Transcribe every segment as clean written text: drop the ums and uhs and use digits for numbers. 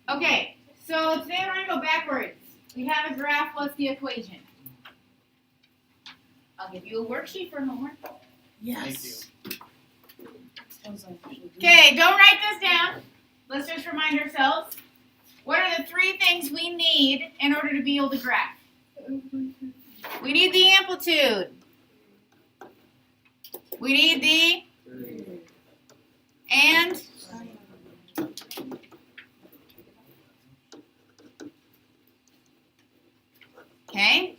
Okay, so today we're going to go backwards. We have a graph. What's the equation? I'll give you a worksheet for homework. Yes. Okay, don't write this down. Let's just remind ourselves. What are the three things we need in order to be able to graph? We need the amplitude. We need the and okay.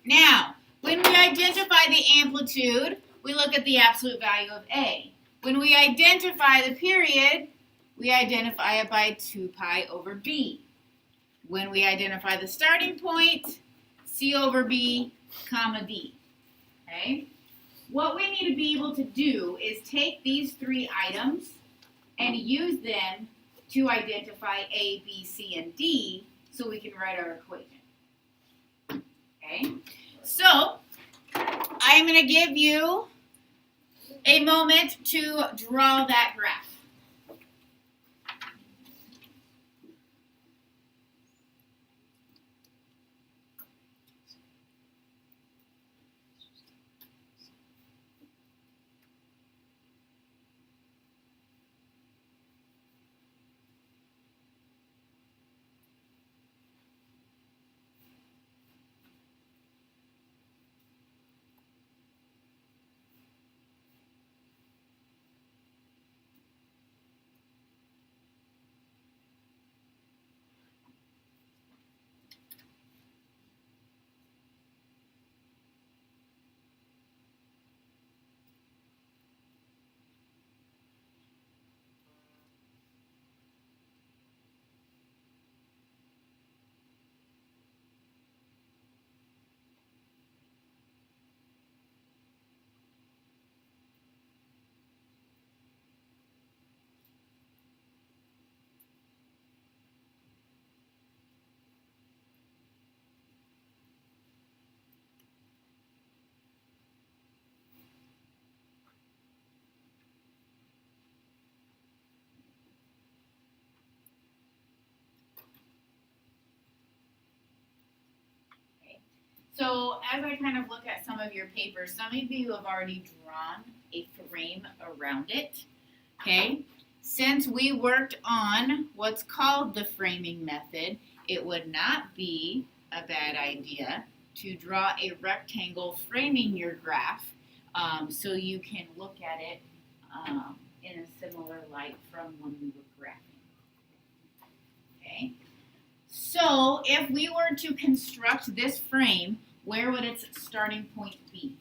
Now, when we identify the amplitude, we look at the absolute value of A. When we identify the period, we identify it by 2 pi over B. When we identify the starting point, C over B, comma D. Okay? What we need to be able to do is take these three items and use them to identify A, B, C, and D so we can write our equation. Okay? So, I'm going to give you a moment to draw that graph. So as I kind of look at some of your papers, some of you have already drawn a frame around it, okay? Since we worked on what's called the framing method, it would not be a bad idea to draw a rectangle framing your graph so you can look at it in a similar light from when we were graphing, okay? So if we were to construct this frame, where would its starting point be?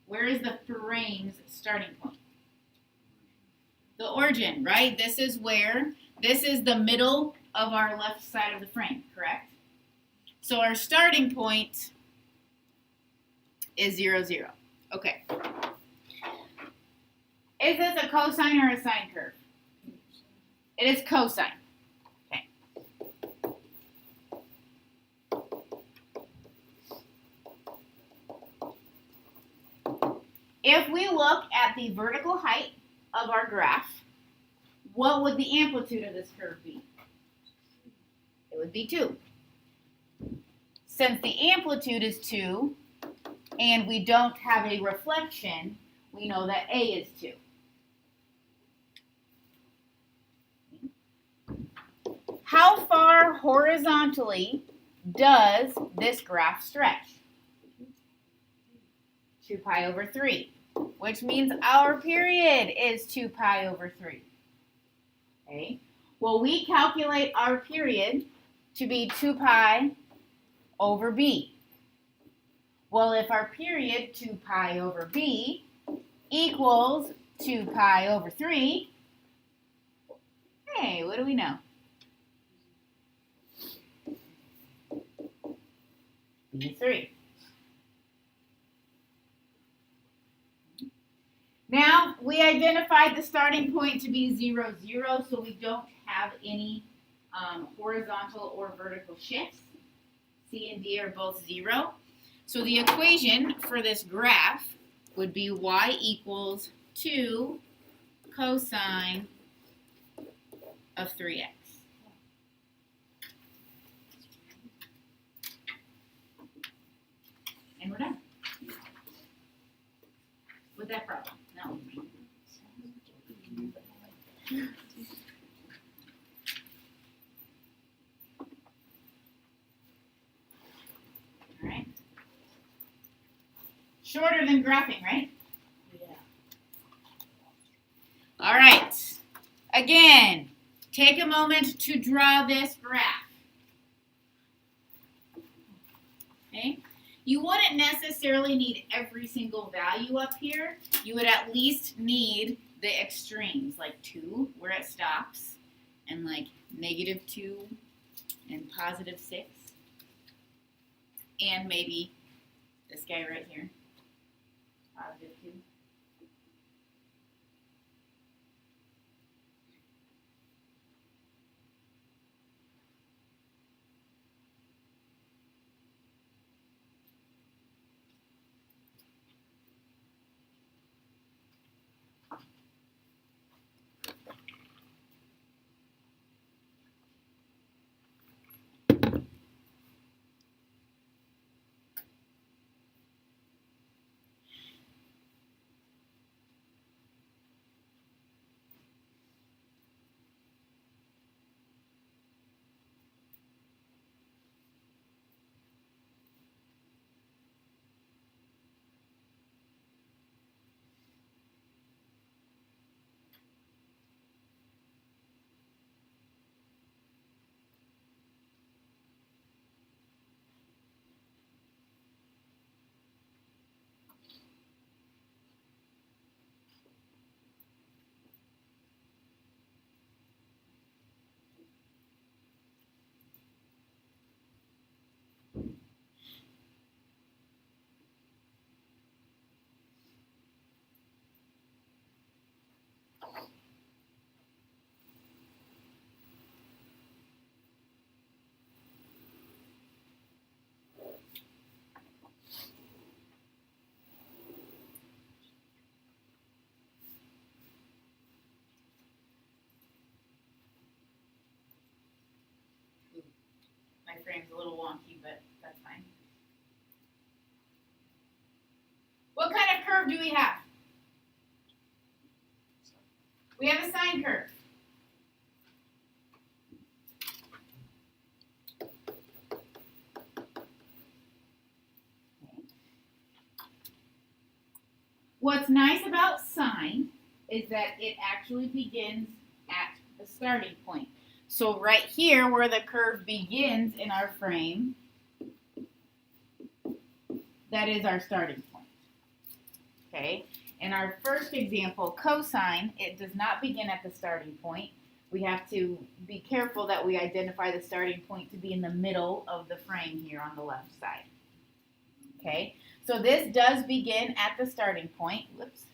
Where is the frame's starting point? The origin, right? This is the middle of our left side of the frame, correct? So our starting point is 0, 0. Okay. Is this a cosine or a sine curve? It is cosine. Okay. If we look at the vertical height of our graph, what would the amplitude of this curve be? It would be 2. Since the amplitude is 2 and we don't have a reflection, we know that A is 2. How far horizontally does this graph stretch? 2 pi over 3, which means our period is 2 pi over 3. Okay. Well, we calculate our period to be 2 pi over B. Well, if our period, 2 pi over B, equals 2 pi over 3, hey, what do we know? B3. Now, we identified the starting point to be 0, 0, so we don't have any horizontal or vertical shifts. C and D are both 0. So the equation for this graph would be y equals 2 cosine of 3x. And we're done. With that problem. No. All right. Shorter than graphing, right? Yeah. All right. Again, take a moment to draw this graph. Okay? You wouldn't necessarily need every single value up here. You would at least need the extremes, like 2, where it stops, and like -2 and +6. And maybe this guy right here, +2. My frame's a little wonky, but that's fine. What kind of curve do we have? We have a sine curve. What's nice about sine is that it actually begins at the starting point. So right here, where the curve begins in our frame, that is our starting point. Okay? In our first example, cosine, it does not begin at the starting point. We have to be careful that we identify the starting point to be in the middle of the frame here on the left side. Okay? So this does begin at the starting point. Whoops.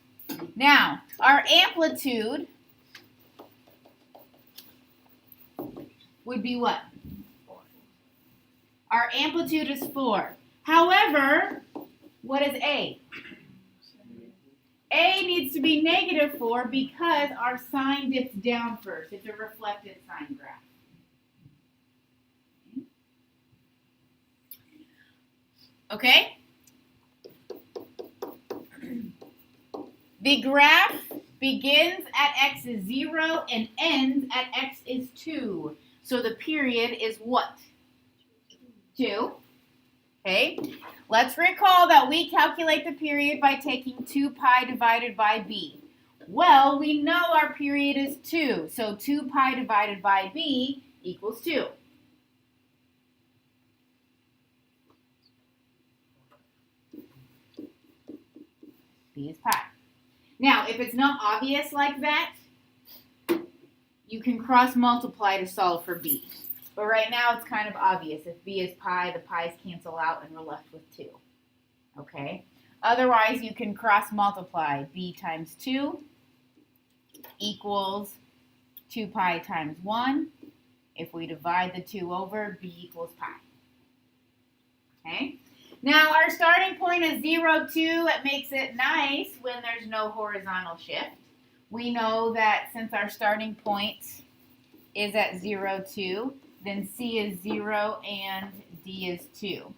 Now, our amplitude would be what? 4. Our amplitude is 4. However, what is A? A needs to be -4 because our sine dips down first. It's a reflected sine graph. Okay? The graph begins at x is 0 and ends at x is 2. So the period is what? 2. Okay. Let's recall that we calculate the period by taking 2 pi divided by b. Well, we know our period is 2. So 2 pi divided by b equals 2. B is pi. Now, if it's not obvious like that, you can cross multiply to solve for b. But right now it's kind of obvious. If b is pi, the pi's cancel out and we're left with 2. Okay? Otherwise, you can cross multiply. B times 2 equals 2 pi times 1. If we divide the 2 over, b equals pi. Okay? Now, our starting point is 0, 2. It makes it nice when there's no horizontal shift. we know that since our starting point is at 0, 2, then C is 0 and D is 2.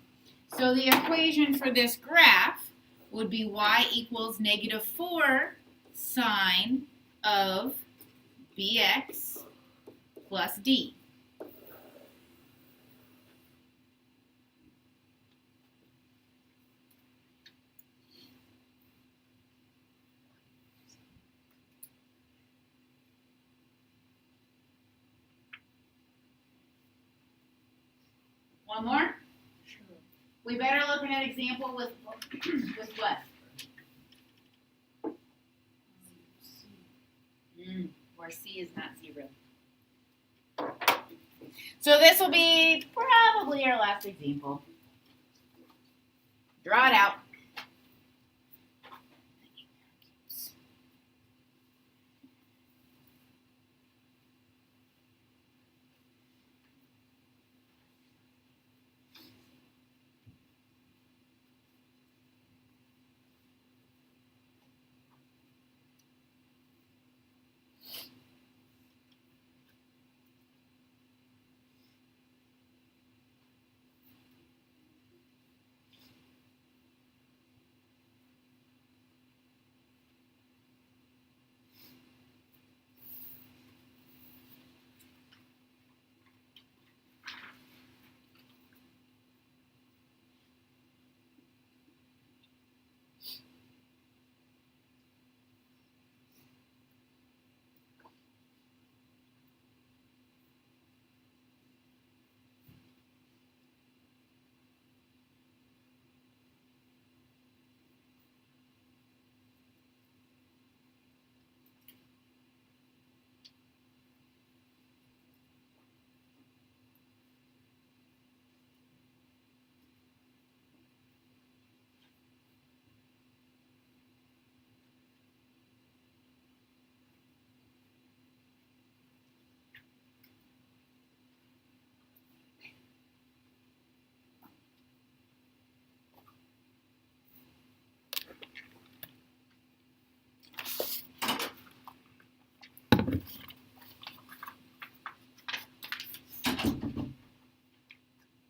So the equation for this graph would be y equals -4 sine of bx plus d. One more? Sure. We better look at an example with what? Where C is not 0. So this will be probably our last example. Draw it out.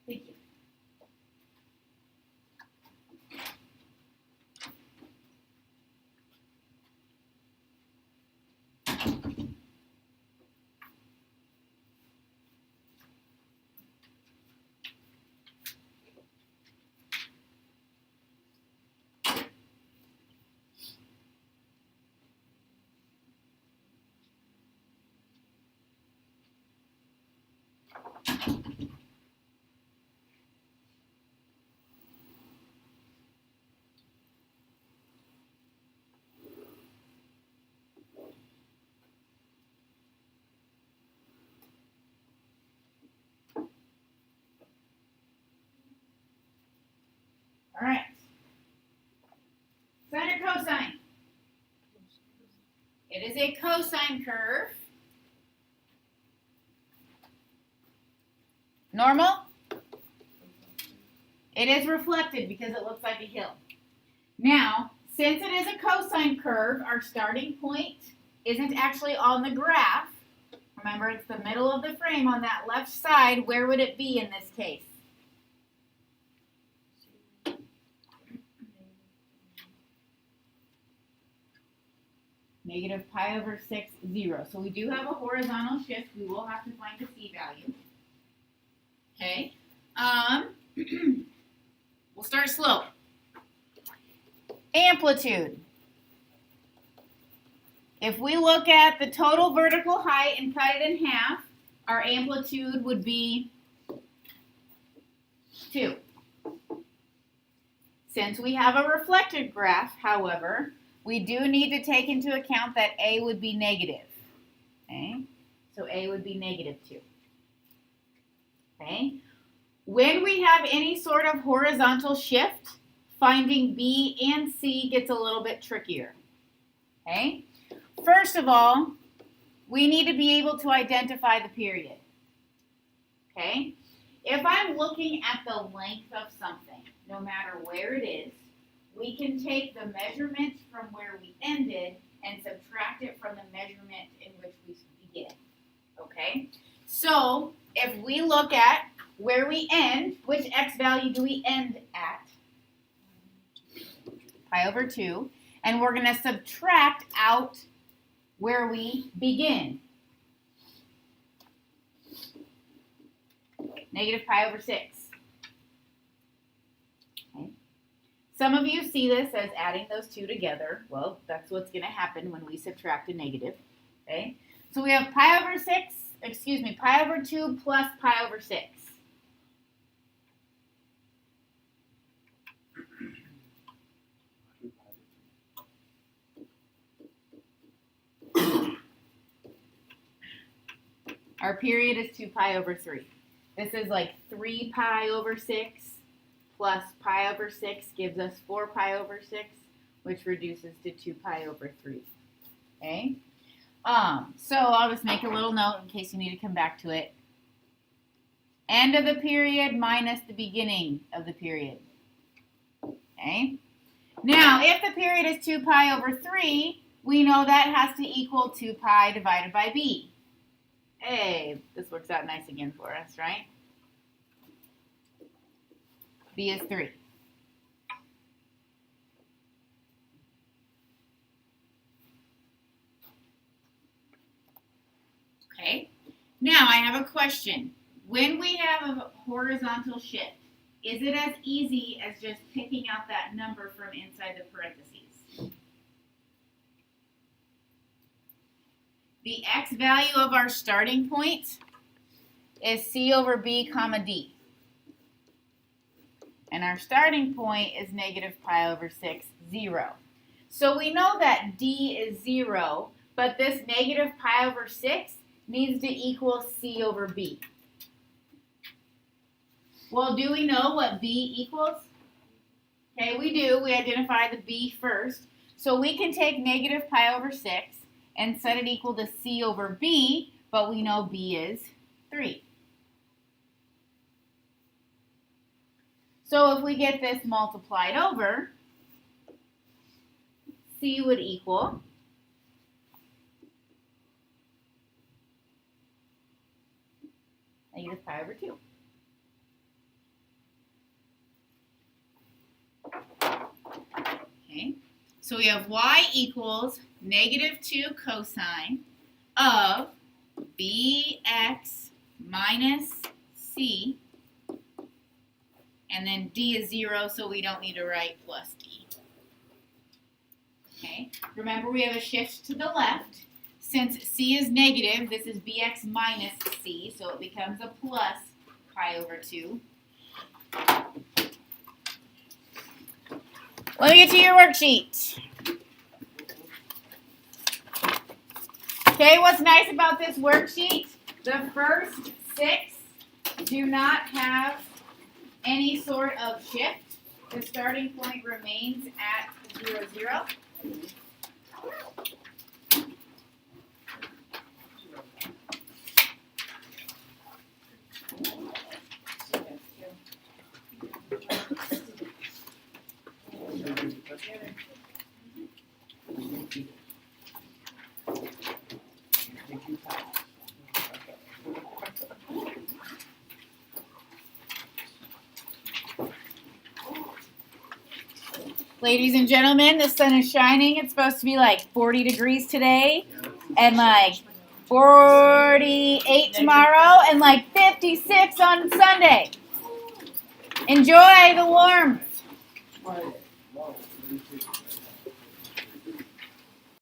Thank you. All right. Sine or cosine? It is a cosine curve. Normal? It is reflected because it looks like a hill. Now, since it is a cosine curve, our starting point isn't actually on the graph. Remember, it's the middle of the frame on that left side. Where would it be in this case? -pi/6, 0. So we do have a horizontal shift. We will have to find the C value. Okay. We'll start slow. Amplitude. If we look at the total vertical height and cut it in half, our amplitude would be 2. Since we have a reflected graph, however, we do need to take into account that A would be negative. Okay? So A would be -2. Okay? When we have any sort of horizontal shift, finding B and C gets a little bit trickier. Okay? First of all, we need to be able to identify the period. Okay? If I'm looking at the length of something, no matter where it is, we can take the measurement from where we ended and subtract it from the measurement in which we begin. Okay? So, if we look at where we end, which x value do we end at? Pi over 2. And we're going to subtract out where we begin. Negative pi over 6. Okay. Some of you see this as adding those two together. Well, that's what's going to happen when we subtract a negative. Okay. So we have pi over 2 plus pi over 6. Our period is 2 pi over 3. This is like 3 pi over 6 plus pi over 6 gives us 4 pi over 6, which reduces to 2 pi over 3. Okay? So I'll just make a little note in case you need to come back to it. End of the period minus the beginning of the period. Okay? Now, if the period is 2 pi over 3, we know that has to equal 2 pi divided by b. Hey, this works out nice again for us, right? B is 3. Okay, now I have a question. When we have a horizontal shift, is it as easy as just picking out that number from inside the parentheses? The x value of our starting point is c over b comma d. And our starting point is negative pi over 6, 0. So we know that d is 0, but this negative pi over 6 needs to equal c over b. Well, do we know what b equals? Okay, we do. We identify the b first. So we can take negative pi over 6 and set it equal to c over b, but we know b is 3. So if we get this multiplied over, c would equal negative pi over 2. Okay, so we have y equals negative 2 cosine of bx minus c, and then d is 0, so we don't need to write plus d. Okay, remember we have a shift to the left. Since c is negative, this is bx minus c, so it becomes a plus pi over 2. Let me get to your worksheet. Okay, what's nice about this worksheet? The first 6 do not have any sort of shift. The starting point remains at 0, 0. Ladies and gentlemen, the sun is shining. It's supposed to be like 40 degrees today and like 48 tomorrow and like 56 on Sunday. Enjoy the warmth.